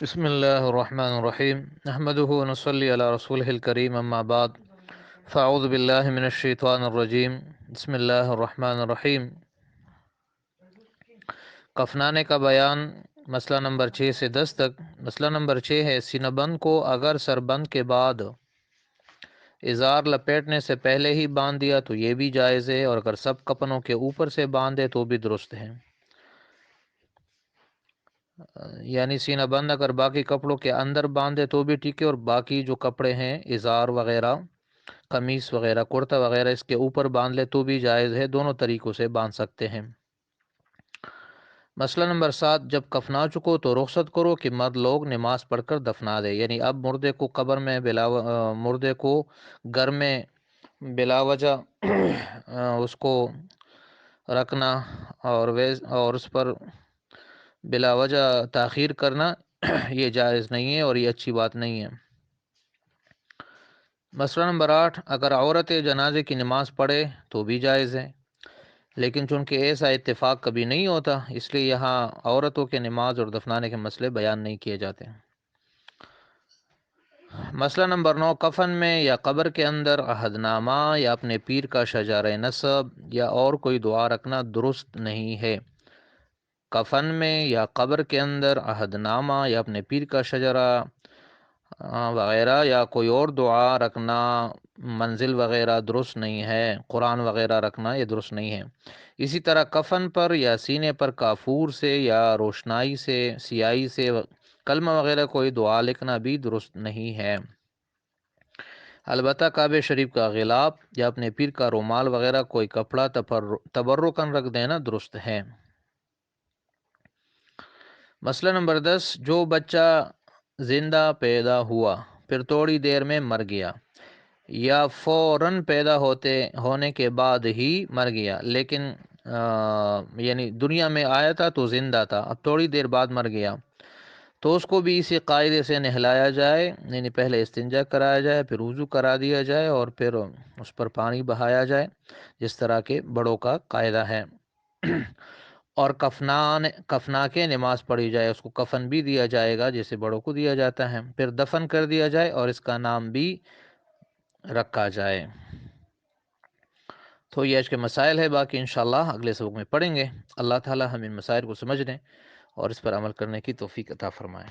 بسم اللہ الرحمن الرحیم نحمده ونصلی علی رسولہ الکریم اما بعد فاعوذ باللہ من الشیطان الرجیم بسم اللہ الرحمن الرحیم کفنانے کا بیان مسئلہ نمبر 6 سے 10 تک۔ مسئلہ نمبر 6 ہے سینہ بند کو اگر سر بند کے بعد ازار لپیٹنے سے پہلے ہی باندھ دیا تو یہ بھی جائز ہے، اور اگر سب کپنوں کے اوپر سے باندھے تو بھی درست ہے۔ یعنی سینہ بند اگر باقی کپڑوں کے اندر باندھے تو بھی ٹھیک ہے، اور باقی جو کپڑے ہیں ازار وغیرہ، قمیص وغیرہ، کرتا وغیرہ اس کے اوپر باندھ لے تو بھی جائز ہے، دونوں طریقوں سے باندھ سکتے ہیں۔ مسئلہ نمبر 7، جب کفنا چکو تو رخصت کرو کہ مرد لوگ نماز پڑھ کر دفنا دے۔ یعنی اب مردے کو قبر میں مردے کو گھر میں بلا وجہ اس کو رکھنا اور اس پر بلا وجہ تاخیر کرنا یہ جائز نہیں ہے اور یہ اچھی بات نہیں ہے۔ مسئلہ نمبر 8، اگر عورت جنازے کی نماز پڑھے تو بھی جائز ہے، لیکن چونکہ ایسا اتفاق کبھی نہیں ہوتا اس لیے یہاں عورتوں کے نماز اور دفنانے کے مسئلے بیان نہیں کیے جاتے۔ مسئلہ نمبر 9، کفن میں یا قبر کے اندر عہد نامہ یا اپنے پیر کا شجرہ نسب یا اور کوئی دعا رکھنا درست نہیں ہے۔ کفن میں یا قبر کے اندر عہد نامہ یا اپنے پیر کا شجرہ وغیرہ یا کوئی اور دعا رکھنا، منزل وغیرہ درست نہیں ہے، قرآن وغیرہ رکھنا یہ درست نہیں ہے۔ اسی طرح کفن پر یا سینے پر کافور سے یا روشنائی سے، سیاہی سے کلمہ وغیرہ کوئی دعا لکھنا بھی درست نہیں ہے۔ البتہ کعبہ شریف کا غلاف یا اپنے پیر کا رومال وغیرہ کوئی کپڑا تبرکاً رکھ دینا درست ہے۔ مسئلہ نمبر 10، جو بچہ زندہ پیدا ہوا پھر تھوڑی دیر میں مر گیا یا فوراً پیدا ہونے کے بعد ہی مر گیا، لیکن یعنی دنیا میں آیا تھا تو زندہ تھا، اب تھوڑی دیر بعد مر گیا، تو اس کو بھی اسی قاعدے سے نہلایا جائے، یعنی پہلے استنجا کرایا جائے، پھر وضو کرا دیا جائے اور پھر اس پر پانی بہایا جائے، جس طرح کے بڑوں کا قاعدہ ہے۔ اور کفنا کے نماز پڑھی جائے، اس کو کفن بھی دیا جائے گا جیسے بڑوں کو دیا جاتا ہے، پھر دفن کر دیا جائے اور اس کا نام بھی رکھا جائے۔ تو یہ آج کے مسائل ہے، باقی انشاءاللہ اگلے سبق میں پڑھیں گے۔ اللہ تعالی ہم ان مسائل کو سمجھنے اور اس پر عمل کرنے کی توفیق عطا فرمائے۔